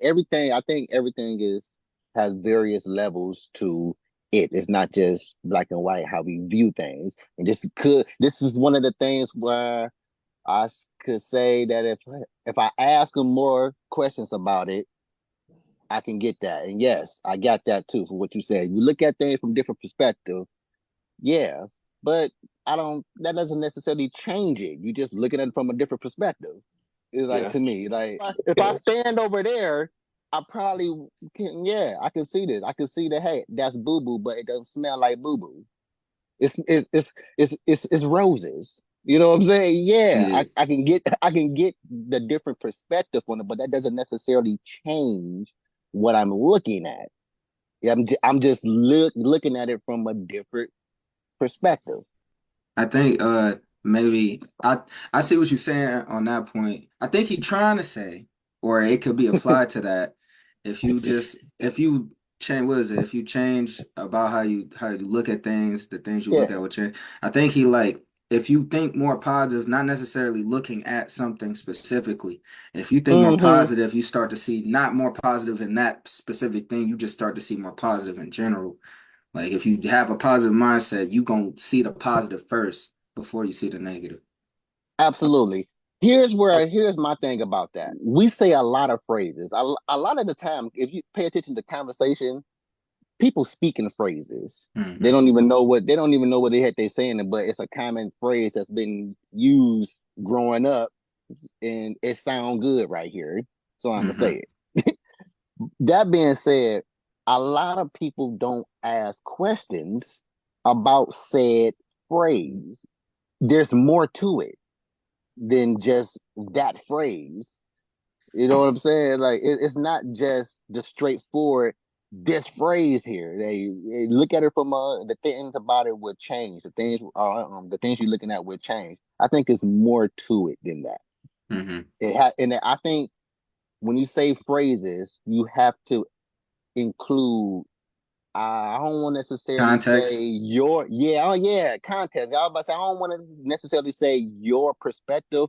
everything. I think everything is has various levels to it. It's not just black and white how we view things. And this is one of the things where could say that if I ask them more questions about it, I can get that. And yes, I got that too for what you said. You look at things from different perspective, yeah, but I don't. That doesn't necessarily change it. You just looking at it from a different perspective. It's like Yeah. to me, like if I stand over there, I probably can. Yeah, I can see this. I can see that. Hey, that's boo boo, but it doesn't smell like boo boo. It's roses. You know what I'm saying? Yeah, Yeah. I can get the different perspective on it, but that doesn't necessarily change what I'm looking at. Yeah, I'm just looking at it from a different perspective. I think maybe I see what you're saying on that point. I think he's trying to say, or it could be applied to that. If you change, what is it? If you change about how you look at things, the things you look Yeah. at will change. I think he like if you think more positive, not necessarily looking at something specifically. If you think more Hmm. positive, you start to see not more positive in that specific thing. You just start to see more positive in general. Like if you have a positive mindset, you gonna see the positive first before you see the negative. Absolutely. Here's my thing about that. We say a lot of phrases. A lot of the time, if you pay attention to conversation, people speak in phrases. Hmm. They don't even know what the heck they're saying, but it's a common phrase that's been used growing up, and it sounds good right here. So I'm gonna Hmm. say it. That being said, a lot of people don't ask questions about said phrase. There's more to it than just that phrase. You know what I'm saying? Like it's not just the straightforward this phrase here. They look at it from the things about it would change. The things you're looking at would change. I think it's more to it than that. Hmm. I think when you say phrases, you have to include. I don't want to necessarily say Context. your context. I was about to say I don't want to necessarily say your perspective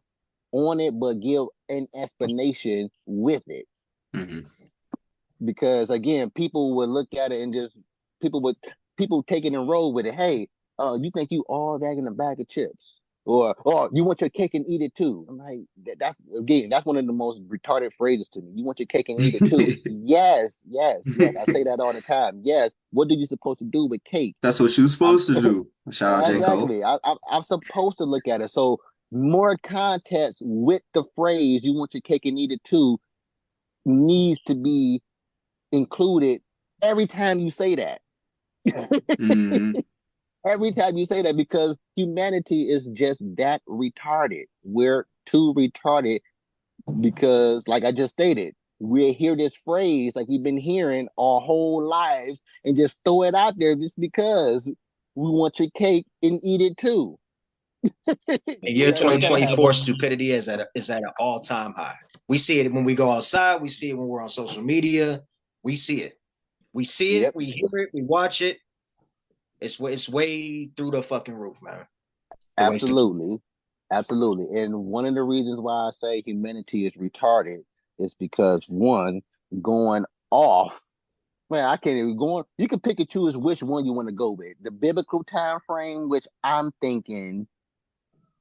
on it, but give an explanation with it. Hmm. Because again, people would look at it and just people would people take it and roll with it. Hey, you think you all that in a bag of chips? Or oh, you want your cake and eat it too. I'm like, that's one of the most retarded phrases to me. You want your cake and eat it too. Yes, yes, yes. I say that all the time. Yes. What are you supposed to do with cake? That's what you're I'm supposed to do. Shout out J. Cole. exactly. I'm supposed to look at it. So more context with the phrase "you want your cake and eat it too" needs to be included every time you say that. Hmm. Every time you say that, because humanity is just that retarded. We're too retarded because, like I just stated, we hear this phrase like we've been hearing our whole lives and just throw it out there just because we want your cake and eat it too. In year We gotta have a 2024, stupidity is at an all time high. We see it when we go outside. We see it when we're on social media. We see it. We see it. yep, We hear it. We watch it. It's way through the fucking roof, man. The way stupid. absolutely. Absolutely. And one of the reasons why I say humanity is retarded is because one, going off, man, I can't even go on. You can pick and choose which one you want to go with. The biblical time frame, which I'm thinking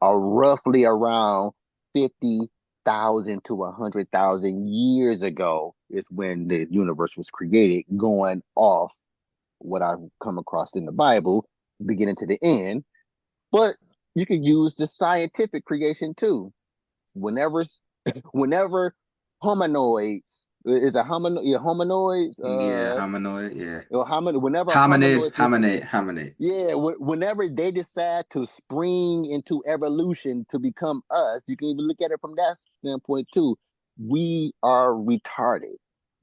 are roughly around 50,000 to 100,000 years ago, is when the universe was created, going off what I've come across in the Bible, beginning to the end. But you could use the scientific creation too. Whenever whenever hominoids is a homino, yeah, hominoids Yeah, hominoid. Yeah, whenever hominid, hominoids hominid, hominid. yeah, whenever they decide to spring into evolution to become us, you can even look at it from that standpoint too. We are retarded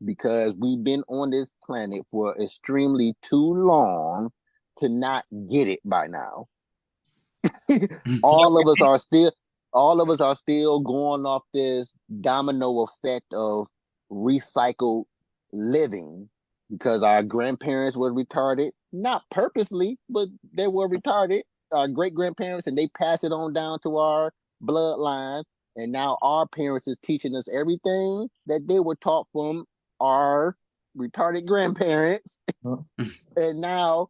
because we've been on this planet for extremely too long to not get it by now. all of us are still all of us are still going off this domino effect of recycled living because our grandparents were retarded, not purposely, but they were retarded. Our great grandparents, and they pass it on down to our bloodline. And now our parents is teaching us everything that they were taught from our retarded grandparents. And now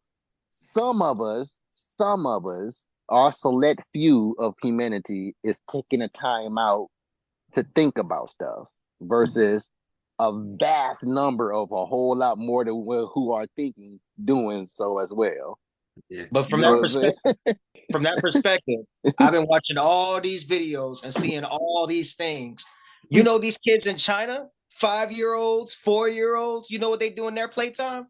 some of us, our select few of humanity is taking a time out to think about stuff versus a vast number of a whole lot more than who are thinking doing so as well. Yeah. But from You know that what I'm saying? perspective, I've been watching all these videos and seeing all these things. You know, these kids in China, 5-year-olds, 4-year-olds, you know what they do in their playtime?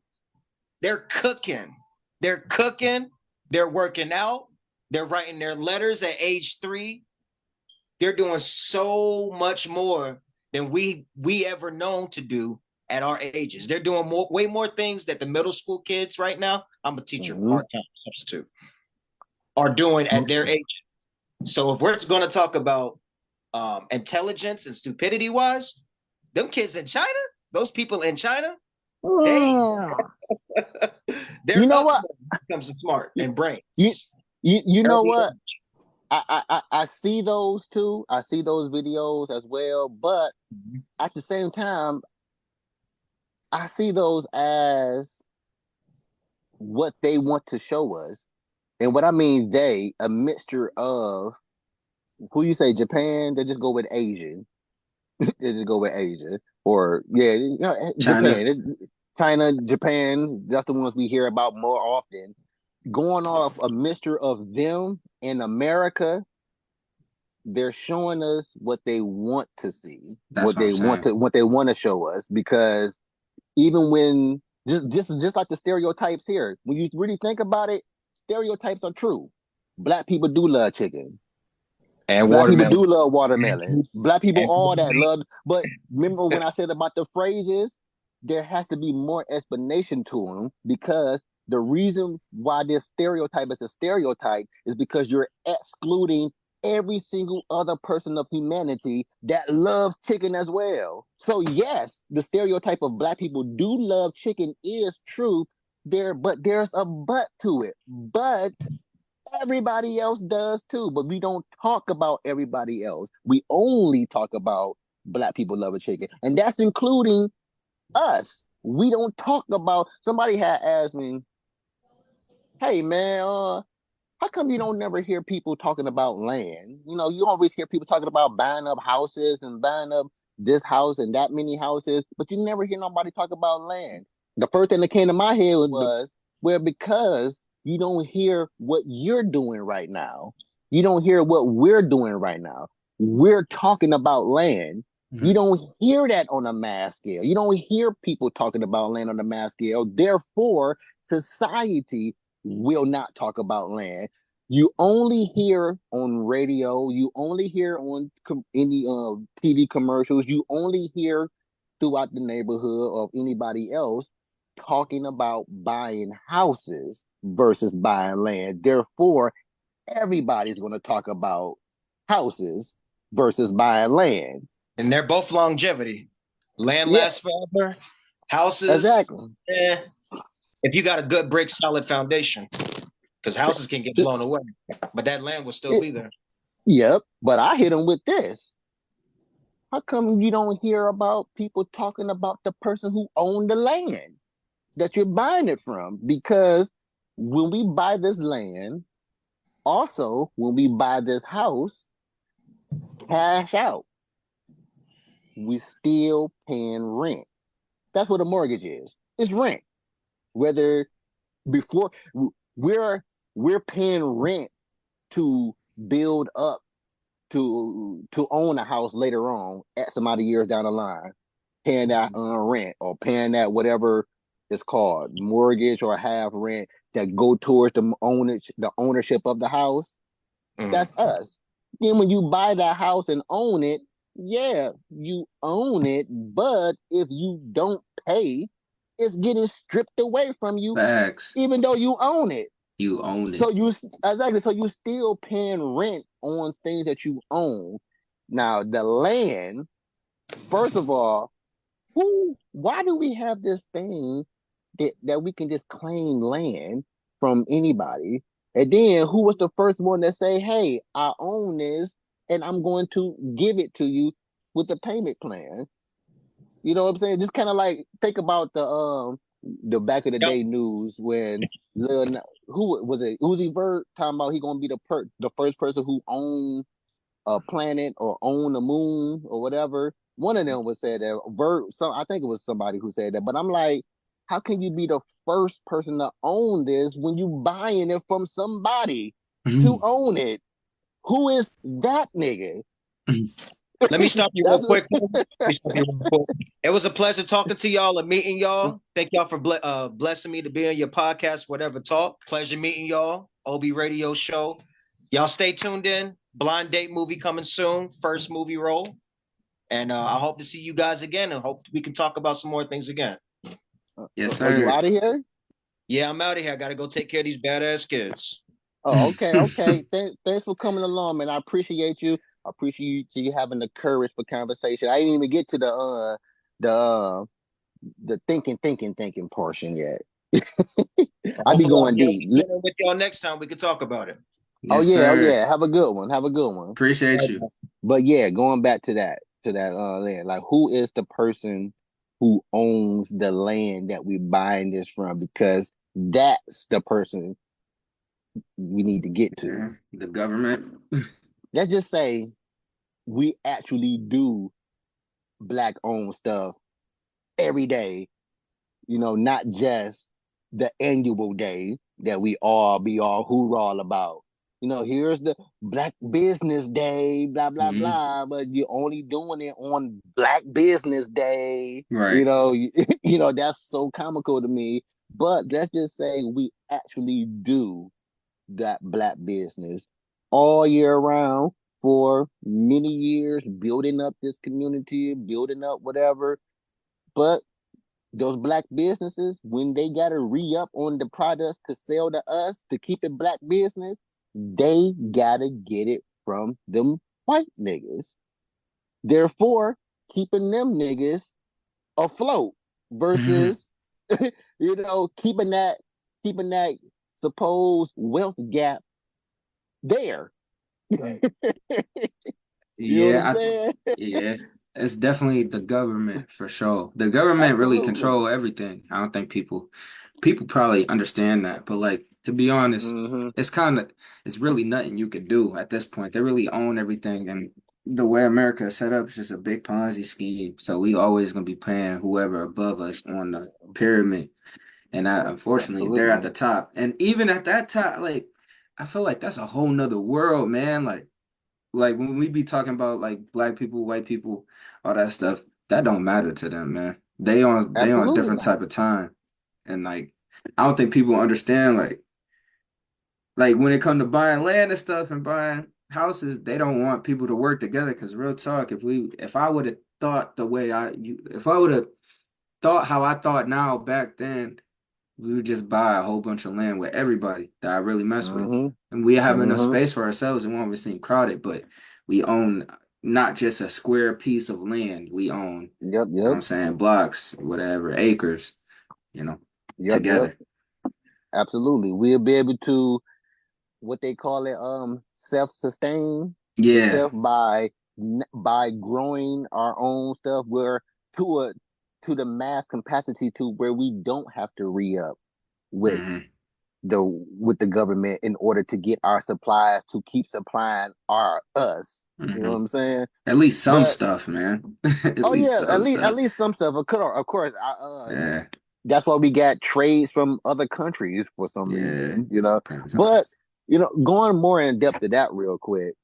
They're cooking. They're cooking. They're working out. They're writing their letters at age 3. They're doing so much more than we ever known to do at our ages. They're doing way more things that the middle school kids right now, I'm a teacher, part-time substitute, are doing at their age. So if we're going to talk about intelligence and stupidity wise, them kids in China, those people in China, they're You know up what? when it comes to smart and brains. You know what? I see those too. I see those videos as well, but at the same time, I see those as what they want to show us. And what I mean, a mixture of who you say, Japan, they just go with Asian. They just go with Asia. Or, China. Japan. China, Japan, that's the ones we hear about more often. Going off a mixture of them in America, they're showing us what they want to see, That's what I'm saying. what they want to show us. Because even when just like the stereotypes here, when you really think about it, stereotypes are true. Black people do love chicken. And Black people watermelon. do love watermelon. Black people And all that love. But remember when I said about the phrases, there has to be more explanation to them because the reason why this stereotype is a stereotype is because you're excluding every single other person of humanity that loves chicken as well. So yes, the stereotype of black people do love chicken is true there, but there's a but to it. But everybody else does too, but we don't talk about everybody else. We only talk about black people love a chicken, and that's including us. We don't talk about. Somebody had asked me, "Hey man, how come you don't never hear people talking about land? You know, you always hear people talking about buying up houses and buying up this house and that many houses, but you never hear nobody talk about land." The first thing that came to my head was, well, because you don't hear what you're doing right now. You don't hear what we're doing right now. We're talking about land. You don't hear that on a mass scale. You don't hear people talking about land on a mass scale. Therefore, society will not talk about land. You only hear on radio, you only hear on any TV commercials, you only hear throughout the neighborhood of anybody else talking about buying houses versus buying land. Therefore, everybody's going to talk about houses versus buying land. And they're both longevity. Land Yeah, lasts forever. Houses, exactly. if you got a good brick solid foundation, because houses can get blown away, but that land will still be there. Yep, but I hit them with this. How come you don't hear about people talking about the person who owned the land that you're buying it from? Because when we buy this land, also when we buy this house, cash out, we still paying rent. That's what a mortgage is. It's rent. Whether before we're paying rent to build up to own a house later on at some other years down the line, paying that rent or paying that whatever it's called, mortgage or half rent that go towards the ownership of the house. That's us. Then when you buy that house and own it, yeah, you own it, but if you don't pay, it's getting stripped away from you, Facts. even though you own it. You own it. So you still paying rent on things that you own. Now the land, first of all, why do we have this thing that we can just claim land from anybody? And then who was the first one that say, hey, I own this and I'm going to give it to you with the payment plan. You know what I'm saying? Just kind of like think about the back of the Yep. day news when who was it? Uzi Vert talking about he gonna be the first person who owned a planet or own the moon or whatever. One of them was said that I think it was somebody who said that. But I'm like, how can you be the first person to own this when you buying it from somebody to own it? Who is that nigga? Let me stop you real That's what. quick. It was a pleasure talking to y'all and meeting y'all. Thank y'all for blessing me to be on your podcast, whatever talk. Pleasure meeting y'all. OB Radio Show. Y'all stay tuned in. Blind Date movie coming soon. First movie role. And I hope to see you guys again and hope we can talk about some more things again. Yes, Are you sir. out of here? Yeah, I'm out of here. I got to go take care of these badass kids. Oh, okay, okay. Thanks for coming along, man. I appreciate you. I appreciate you having the courage for conversation. I didn't even get to the thinking portion yet. I be Hopefully, I'll going be able deep. to get in with y'all next time. We can talk about it. Oh Yes, yeah, oh sir. yeah. Have a good one. Have a good one. Appreciate you. But yeah, going back to that land, like who is the person who owns the land that we buying this from? Because that's the person we need to get to. Yeah, the government. Let's just say we actually do black owned stuff every day, not just the annual day that we all be all hoorah about. Here's the Black Business Day, blah blah Mhm. blah, but you're only doing it on Black Business Day. Right. That's so comical to me. But let's just say we actually do that Black business all year round for many years, building up this community, building up whatever. But those Black businesses, when they gotta re-up on the products to sell to us to keep it Black business, they gotta get it from them white niggas. Therefore, keeping them niggas afloat versus keeping that supposed wealth gap there. You know what I'm Yeah, saying? yeah. It's definitely the government for sure. The government really Absolutely. control everything. I don't think people probably understand that, but like to be honest, Hmm. it's really nothing you can do at this point. They really own everything, and the way America is set up is just a big Ponzi scheme. So we always gonna be paying whoever above us on the pyramid. And unfortunately, they're at Absolutely. the top. And even at that top, like I feel like that's a whole nother world, man. Like when we be talking about like black people, white people, all that stuff, that don't matter to them, man. They on a Absolutely different not. type of time. And like I don't think people understand like when it comes to buying land and stuff and buying houses, they don't want people to work together because real talk, if I would have thought the way if I would have thought how I thought now back then, we would just buy a whole bunch of land with everybody that I really mess with. Hmm. And we have enough Hmm. space for ourselves and we won't be seen crowded, but we own not just a square piece of land. We own, Yep, you know what yep, I'm saying, blocks, whatever, acres, you know, yep. together. Absolutely. We'll be able to what they call it, self-sustain Yeah. self by growing our own stuff where to a to the mass capacity to where we don't have to re-up with Hmm. the with the government in order to get our supplies to keep supplying our us. You know Hmm. what I'm saying? At least some But stuff, man. At oh least yeah, at some least at stuff. least some stuff. Of course, Yeah. that's why we got trades from other countries for some Yeah. reason. But Sometimes. going more in depth to that real quick,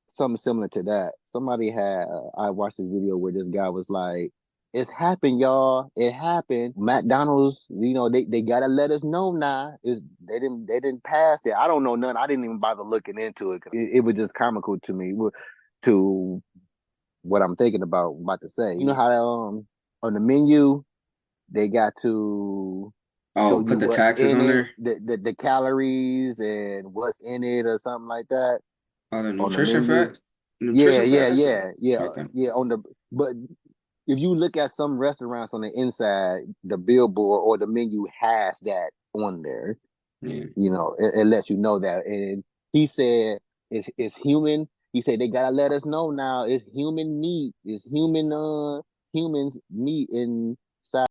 something similar to that. I watched this video where this guy was like, "It's happened, y'all. It happened. McDonald's, they gotta let us know now. They didn't pass it. I don't know none. I didn't even bother looking into it. It was just comical to me to what I'm thinking about to say. You know how on the menu they got to show Oh, you put the what's taxes in on it, there. the calories and what's in it or something like that Oh, the on the nutrition menu. fact. Yeah, Nutrition yeah, facts. yeah, yeah, Okay. yeah. But if you look at some restaurants on the inside, the billboard or the menu has that on there. Yeah. It lets you know that. And he said it's human. He said they gotta let us know now it's human meat, it's humans meat inside